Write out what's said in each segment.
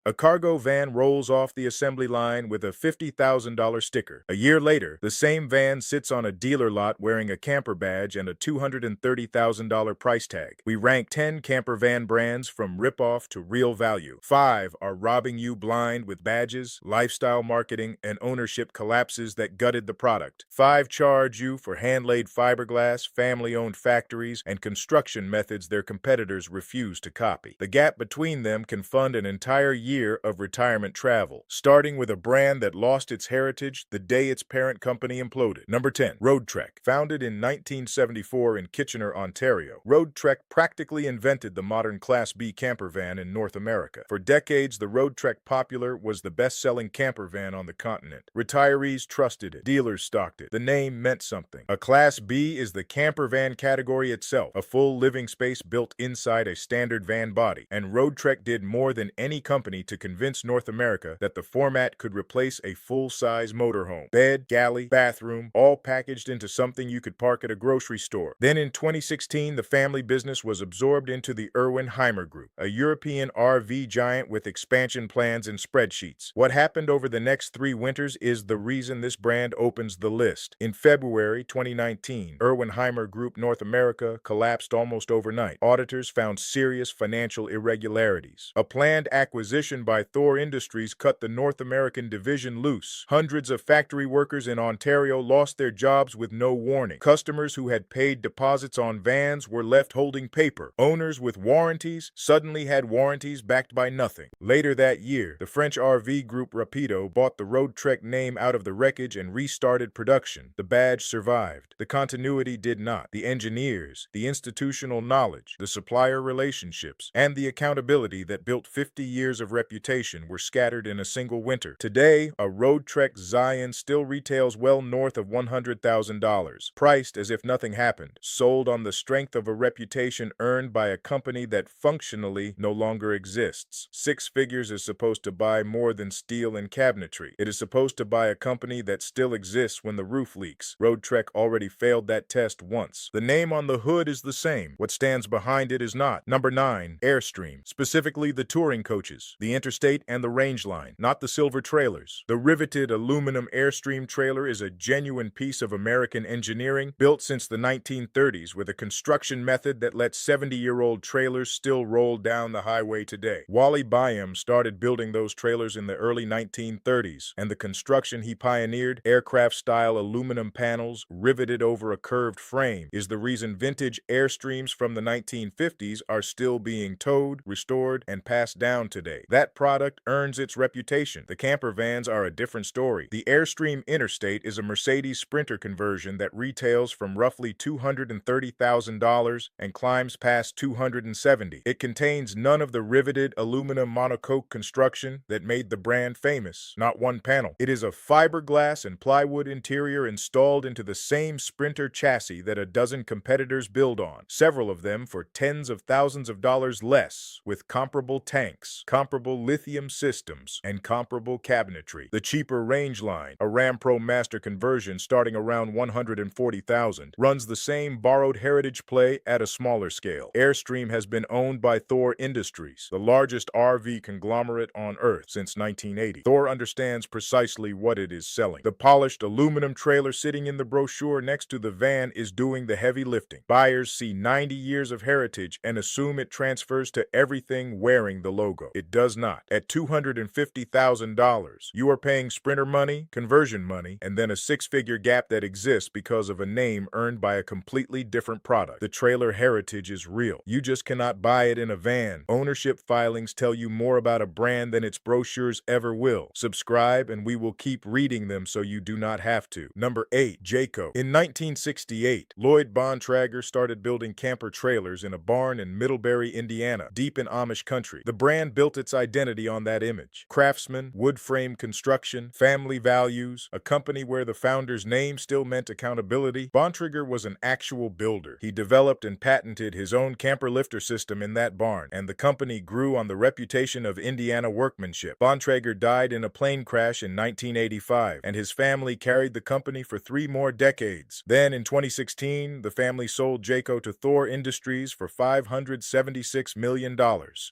A cargo van rolls off the assembly line with a $50,000 sticker. A year later, the same van sits on a dealer lot wearing a camper badge and a $230,000 price tag. We rank 10 camper van brands from ripoff to real value. 5 are robbing you blind with badges, lifestyle marketing, and ownership collapses that gutted the product. 5 charge you for hand-laid fiberglass, family-owned factories, and construction methods their competitors refuse to copy. The gap between them can fund an entire year of retirement travel, starting with a brand that lost its heritage the day its parent company imploded. Number 10. RoadTrek. Founded in 1974 in Kitchener, Ontario, RoadTrek practically invented the modern Class B camper van in North America. For decades, the RoadTrek Popular was the best-selling camper van on the continent. Retirees trusted it. Dealers stocked it. The name meant something. A Class B is the camper van category itself, a full living space built inside a standard van body, and RoadTrek did more than any company to convince North America that the format could replace a full-size motorhome. Bed, galley, bathroom, all packaged into something you could park at a grocery store. Then in 2016, the family business was absorbed into the Heimer Group, a European RV giant with expansion plans and spreadsheets. What happened over the next 3 winters is the reason this brand opens the list. In February 2019, Heimer Group North America collapsed almost overnight. Auditors found serious financial irregularities. A planned acquisition by Thor Industries cut the North American division loose. Hundreds of factory workers in Ontario lost their jobs with no warning. Customers who had paid deposits on vans were left holding paper. Owners with warranties suddenly had warranties backed by nothing. Later that year, the French RV group Rapido bought the RoadTrek name out of the wreckage and restarted production. The badge survived. The continuity did not. The engineers, the institutional knowledge, the supplier relationships, and the accountability that built 50 years of reputation were scattered in a single winter. Today, a RoadTrek Zion still retails well north of $100,000, priced as if nothing happened, sold on the strength of a reputation earned by a company that functionally no longer exists. 6 figures is supposed to buy more than steel and cabinetry. It is supposed to buy a company that still exists when the roof leaks. RoadTrek already failed that test once. The name on the hood is the same. What stands behind it is not. Number 9. Airstream. Specifically the touring coaches, the Interstate and the Range line, not the silver trailers. The riveted aluminum Airstream trailer is a genuine piece of American engineering, built since the 1930s with a construction method that lets 70-year-old trailers still roll down the highway today. Wally Byam started building those trailers in the early 1930s, and the construction he pioneered, aircraft-style aluminum panels riveted over a curved frame, is the reason vintage Airstreams from the 1950s are still being towed, restored, and passed down today. That product earns its reputation. The camper vans are a different story. The Airstream Interstate is a Mercedes Sprinter conversion that retails from roughly $230,000 and climbs past $270,000. It contains none of the riveted aluminum monocoque construction that made the brand famous. Not one panel. It is a fiberglass and plywood interior installed into the same Sprinter chassis that a dozen competitors build on, several of them for tens of thousands of dollars less, with comparable tanks, comparable lithium systems, and comparable cabinetry. The cheaper Range line, a Ram Pro Master conversion starting around $140,000, runs the same borrowed heritage play at a smaller scale. Airstream has been owned by Thor Industries, the largest RV conglomerate on Earth since 1980. Thor understands precisely what it is selling. The polished aluminum trailer sitting in the brochure next to the van is doing the heavy lifting. Buyers see 90 years of heritage and assume it transfers to everything wearing the logo. It does not. At $250,000, you are paying Sprinter money, conversion money, and then a 6-figure gap that exists because of a name earned by a completely different product. The trailer heritage is real. You just cannot buy it in a van. Ownership filings tell you more about a brand than its brochures ever will. Subscribe and we will keep reading them so you do not have to. Number 8. Jayco. In 1968, Lloyd Bontrager started building camper trailers in a barn in Middlebury, Indiana, deep in Amish country. The brand built its identity on that image. Craftsman, wood frame construction, family values, a company where the founder's name still meant accountability. Bontrager was an actual builder. He developed and patented his own camper lifter system in that barn, and the company grew on the reputation of Indiana workmanship. Bontrager died in a plane crash in 1985, and his family carried the company for 3 more decades. Then in 2016, the family sold Jayco to Thor Industries for $576 million.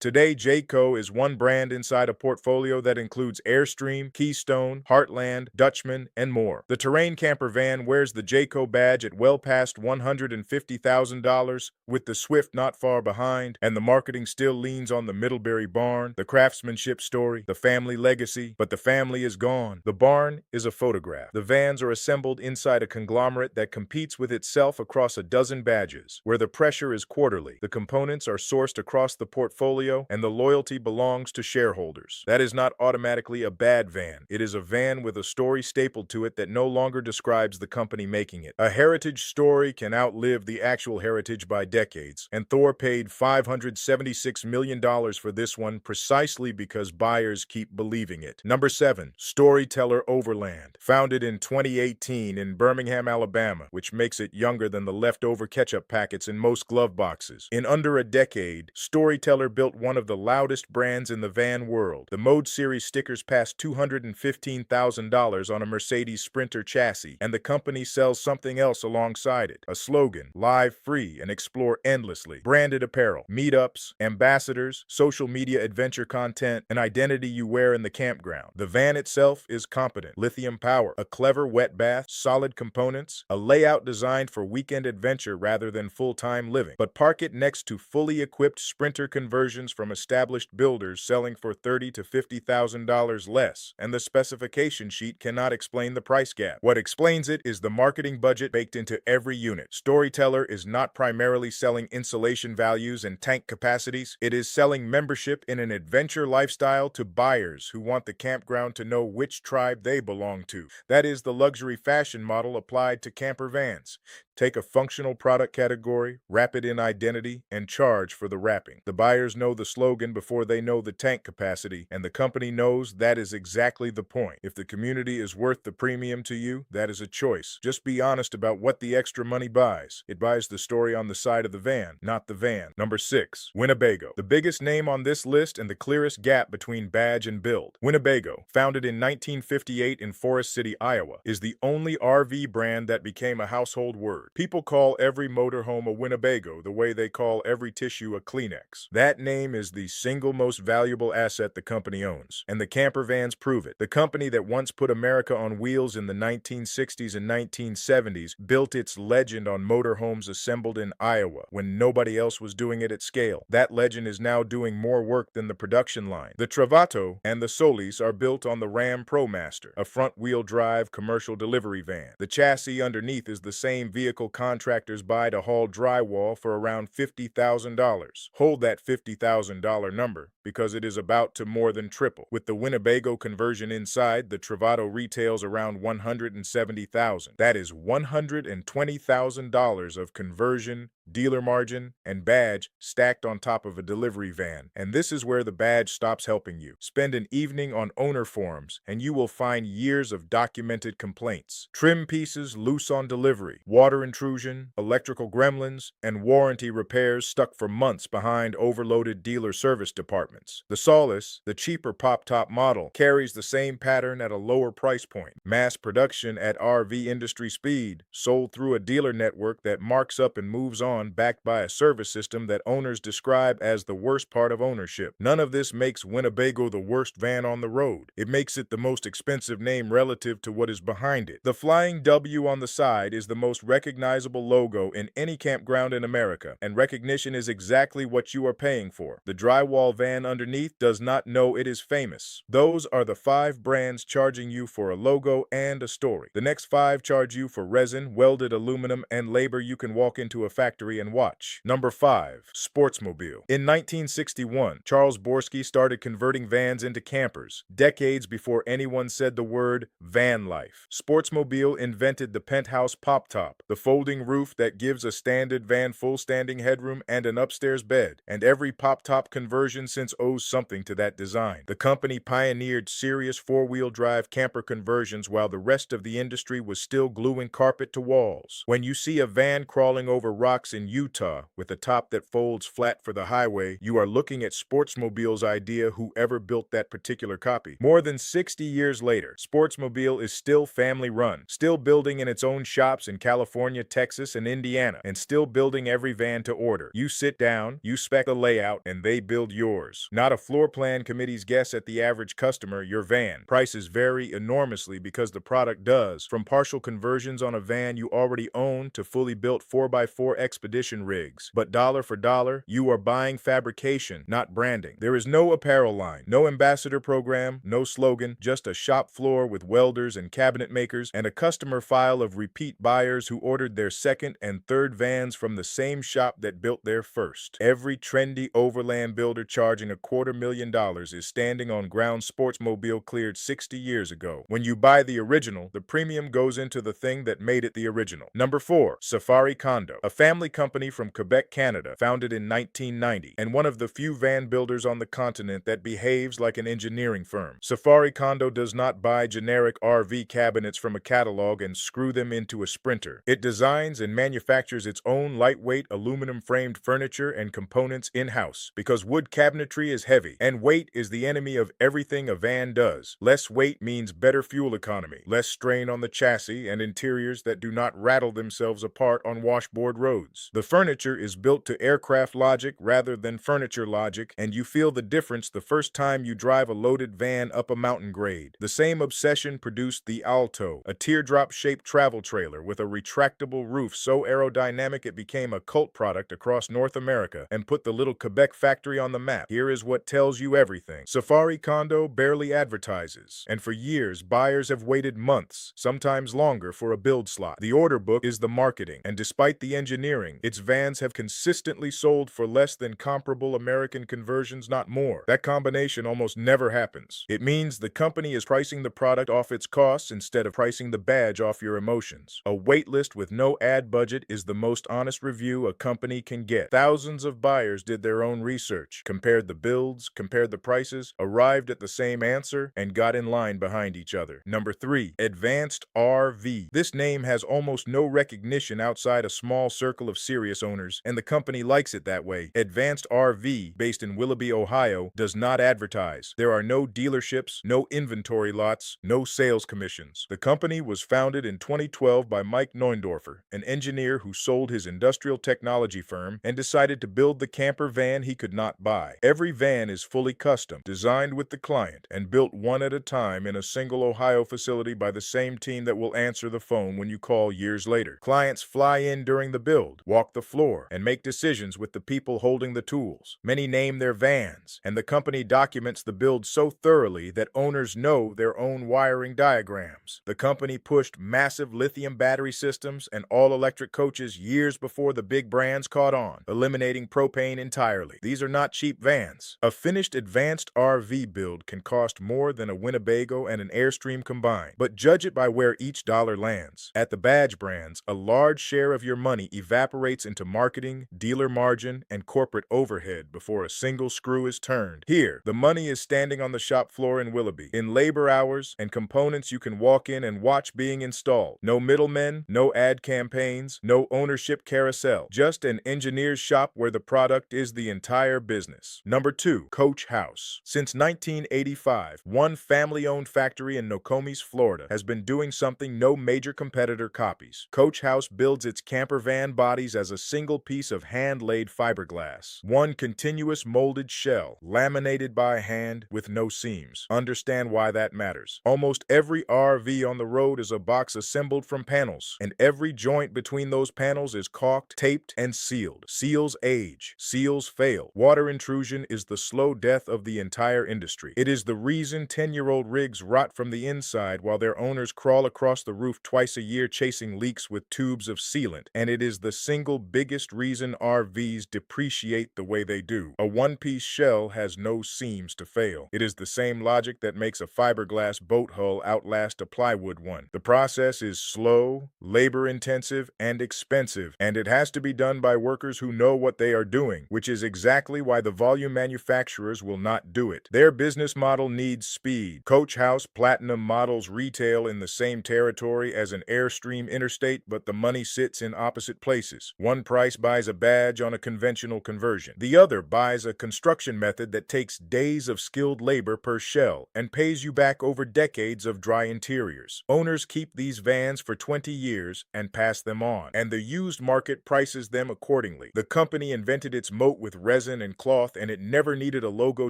Today, Jayco is one brand inside a portfolio that includes Airstream, Keystone, Heartland, Dutchman, and more. The terrain camper van wears the Jayco badge at well past $150,000, with the Swift not far behind, and the marketing still leans on the Middlebury barn, the craftsmanship story, the family legacy, but the family is gone. The barn is a photograph. The vans are assembled inside a conglomerate that competes with itself across a dozen badges, where the pressure is quarterly, the components are sourced across the portfolio, and the loyalty belongs to shareholders. That is not automatically a bad van. It is a van with a story stapled to it that no longer describes the company making it. A heritage story can outlive the actual heritage by decades, and Thor paid $576 million for this one precisely because buyers keep believing it. Number 7. Storyteller Overland. Founded in 2018 in Birmingham, Alabama, which makes it younger than the leftover ketchup packets in most glove boxes. In under a decade, Storyteller built one of the loudest brands in the van world. The Mode Series stickers pass $215,000 on a Mercedes Sprinter chassis, and the company sells something else alongside it. A slogan, live free and explore endlessly. Branded apparel, meetups, ambassadors, social media adventure content, an identity you wear in the campground. The van itself is competent. Lithium power, a clever wet bath, solid components, a layout designed for weekend adventure rather than full-time living. But park it next to fully equipped Sprinter conversions from established builders selling for $30,000 to $50,000 less, and the specification sheet cannot explain the price gap. What explains it is the marketing budget baked into every unit. Storyteller is not primarily selling insulation values and tank capacities. It is selling membership in an adventure lifestyle to buyers who want the campground to know which tribe they belong to. That is the luxury fashion model applied to camper vans. Take a functional product category, wrap it in identity, and charge for the wrapping. The buyers know the slogan before they know the tank capacity, and the company knows that is exactly the point. If the community is worth the premium to you, that is a choice. Just be honest about what the extra money buys. It buys the story on the side of the van, not the van. Number 6. Winnebago. The biggest name on this list and the clearest gap between badge and build. Winnebago, founded in 1958 in Forest City, Iowa, is the only RV brand that became a household word. People call every motorhome a Winnebago the way they call every tissue a Kleenex. That name is the single most valuable asset the company owns, and the camper vans prove it. The company that once put America on wheels in the 1960s and 1970s built its legend on motorhomes assembled in Iowa when nobody else was doing it at scale. That legend is now doing more work than the production line. The Travato and the Solis are built on the Ram ProMaster, a front-wheel drive commercial delivery van. The chassis underneath is the same vehicle contractors buy to haul drywall for around $50,000. Hold that $50,000 number, because it is about to more than triple. With the Winnebago conversion inside, the Travato retails around $170,000. That is $120,000 of conversion, dealer margin, and badge stacked on top of a delivery van. And this is where the badge stops helping you. Spend an evening on owner forums, and you will find years of documented complaints. Trim pieces loose on delivery, water intrusion, electrical gremlins, and warranty repairs stuck for months behind overloaded dealer service departments. The Solace, the cheaper pop-top model, carries the same pattern at a lower price point. Mass production at RV industry speed, sold through a dealer network that marks up and moves on, backed by a service system that owners describe as the worst part of ownership. None of this makes Winnebago the worst van on the road. It makes it the most expensive name relative to what is behind it. The flying W on the side is the most recognizable logo in any campground in America, and recognition is exactly what you are paying for. The drywall van underneath does not know it is famous. Those are the 5 brands charging you for a logo and a story. The next 5 charge you for resin, welded aluminum, and labor you can walk into a factory and watch. Number 5. Sportsmobile. In 1961, Charles Borsky started converting vans into campers, decades before anyone said the word van life. Sportsmobile invented the penthouse pop-top, the folding roof that gives a standard van full standing headroom and an upstairs bed, and every pop-top conversion since owes something to that design. The company pioneered serious 4-wheel drive camper conversions while the rest of the industry was still gluing carpet to walls. When you see a van crawling over rocks box in Utah with a top that folds flat for the highway, you are looking at Sportsmobile's idea, whoever built that particular copy. More than 60 years later, Sportsmobile is still family-run, still building in its own shops in California, Texas, and Indiana, and still building every van to order. You sit down, you spec the layout, and they build yours. Not a floor plan committee's guess at the average customer, your van. Prices vary enormously because the product does, from partial conversions on a van you already own to fully built 4x4 expedition rigs. But dollar for dollar, you are buying fabrication, not branding. There is no apparel line, no ambassador program, no slogan, just a shop floor with welders and cabinet makers and a customer file of repeat buyers who ordered their second and third vans from the same shop that built their first. Every trendy overland builder charging $250,000 is standing on ground Sportsmobile cleared 60 years ago. When you buy the original, the premium goes into the thing that made it the original. Number 4. Safari Condo, a family company from Quebec, Canada, founded in 1990, and one of the few van builders on the continent that behaves like an engineering firm. Safari Condo does not buy generic RV cabinets from a catalog and screw them into a Sprinter. It designs and manufactures its own lightweight aluminum-framed furniture and components in-house, because wood cabinetry is heavy, and weight is the enemy of everything a van does. Less weight means better fuel economy, less strain on the chassis, and interiors that do not rattle themselves apart on washboard roads. The furniture is built to aircraft logic rather than furniture logic, and you feel the difference the first time you drive a loaded van up a mountain grade. The same obsession produced the Alto, a teardrop-shaped travel trailer with a retractable roof so aerodynamic it became a cult product across North America and put the little Quebec factory on the map. Here is what tells you everything. Safari Condo barely advertises, and for years buyers have waited months, sometimes longer, for a build slot. The order book is the marketing, and despite the engineering, its vans have consistently sold for less than comparable American conversions, not more. That combination almost never happens. It means the company is pricing the product off its costs instead of pricing the badge off your emotions. A waitlist with no ad budget is the most honest review a company can get. Thousands of buyers did their own research, compared the builds, compared the prices, arrived at the same answer, and got in line behind each other. Number 3. Advanced RV. This name has almost no recognition outside a small circle of serious owners, and the company likes it that way. Advanced RV, based in Willoughby, Ohio, does not advertise. There are no dealerships, no inventory lots, no sales commissions. The company was founded in 2012 by Mike Neundorfer, an engineer who sold his industrial technology firm and decided to build the camper van he could not buy. Every van is fully custom, designed with the client, and built one at a time in a single Ohio facility by the same team that will answer the phone when you call years later. Clients fly in during the build, walk the floor, and make decisions with the people holding the tools. Many name their vans, and the company documents the build so thoroughly that owners know their own wiring diagrams. The company pushed massive lithium battery systems and all-electric coaches years before the big brands caught on, eliminating propane entirely. These are not cheap vans. A finished advanced RV build can cost more than a Winnebago and an Airstream combined, but judge it by where each dollar lands. At the badge brands, a large share of your money evaporates into marketing, dealer margin, and corporate overhead before a single screw is turned. Here, the money is standing on the shop floor in Willoughby, in labor hours and components you can walk in and watch being installed. No middlemen, no ad campaigns, no ownership carousel. Just an engineer's shop where the product is the entire business. Number 2. Coach House. Since 1985, one family-owned factory in Nokomis, Florida, has been doing something no major competitor copies. Coach House builds its camper van bodies as a single piece of hand-laid fiberglass. One continuous molded shell, laminated by hand with no seams. Understand why that matters. Almost every RV on the road is a box assembled from panels, and every joint between those panels is caulked, taped, and sealed. Seals age. Seals fail. Water intrusion is the slow death of the entire industry. It is the reason 10-year-old rigs rot from the inside while their owners crawl across the roof twice a year chasing leaks with tubes of sealant, and it is the single biggest reason RVs depreciate the way they do. A one-piece shell has no seams to fail. It is the same logic that makes a fiberglass boat hull outlast a plywood one. The process is slow, labor-intensive, and expensive, and it has to be done by workers who know what they are doing, which is exactly why the volume manufacturers will not do it. Their business model needs speed. Coach House Platinum models retail in the same territory as an Airstream Interstate, but the money sits in opposite places. choices. One price buys a badge on a conventional conversion. The other buys a construction method that takes days of skilled labor per shell and pays you back over decades of dry interiors. Owners keep these vans for 20 years and pass them on, and the used market prices them accordingly. The company invented its moat with resin and cloth, and it never needed a logo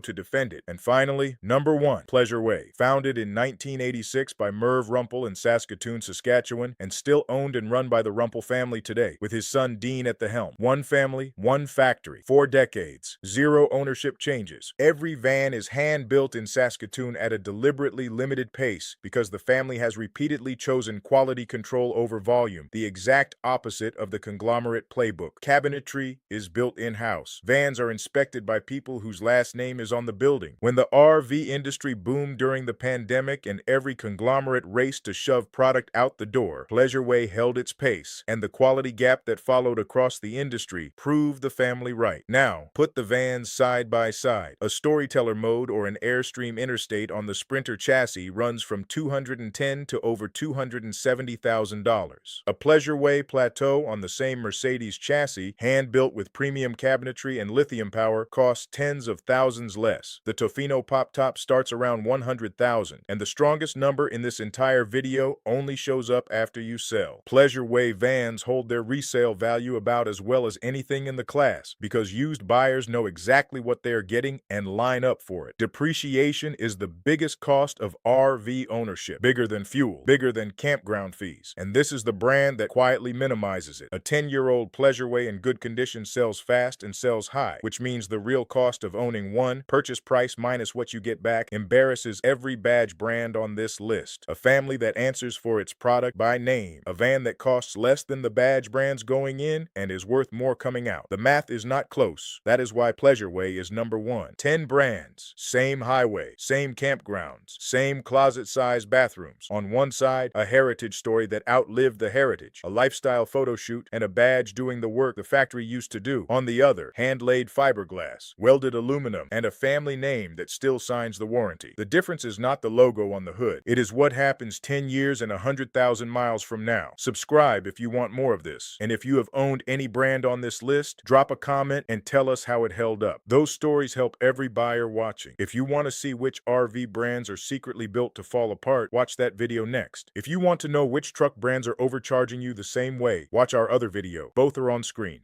to defend it. And finally, number 1, Pleasure Way. Founded in 1986 by Merv Rumpel in Saskatoon, Saskatchewan, and still owned and run by the Rumpel family today, with his son Dean at the helm. One family, one factory, 4 decades, 0 ownership changes. Every van is hand-built in Saskatoon at a deliberately limited pace because the family has repeatedly chosen quality control over volume, the exact opposite of the conglomerate playbook. Cabinetry is built in-house. Vans are inspected by people whose last name is on the building. When the RV industry boomed during the pandemic and every conglomerate raced to shove product out the door, Pleasureway held its pace, and the quality gap that followed across the industry proved the family right. Now, put the vans side by side. A Storyteller mode or an Airstream Interstate on the Sprinter chassis runs from $210,000 to over $270,000. A Pleasureway Plateau on the same Mercedes chassis, hand-built with premium cabinetry and lithium power, costs tens of thousands less. The Tofino Pop Top starts around $100,000, and the strongest number in this entire video only shows up after you sell. Pleasureway vans hold their resale value about as well as anything in the class because used buyers know exactly what they are getting and line up for it. Depreciation is the biggest cost of RV ownership, bigger than fuel, bigger than campground fees, and this is the brand that quietly minimizes it. A 10-year-old Pleasureway in good condition sells fast and sells high, which means the real cost of owning one, purchase price minus what you get back, embarrasses every badge brand on this list. A family that answers for its product by name. A van that costs less than the badge brands going in and is worth more coming out. The math is not close. That is why Pleasureway is number 1. 10 brands, same highway, same campgrounds, same closet-sized bathrooms. On one side, a heritage story that outlived the heritage, a lifestyle photo shoot, and a badge doing the work the factory used to do. On the other, hand-laid fiberglass, welded aluminum, and a family name that still signs the warranty. The difference is not the logo on the hood. It is what happens 10 years and 100,000 miles from now. Subscribe if you want more of this. And if you have owned any brand on this list, drop a comment and tell us how it held up. Those stories help every buyer watching. If you want to see which RV brands are secretly built to fall apart, watch that video next. If you want to know which truck brands are overcharging you the same way, watch our other video. Both are on screen.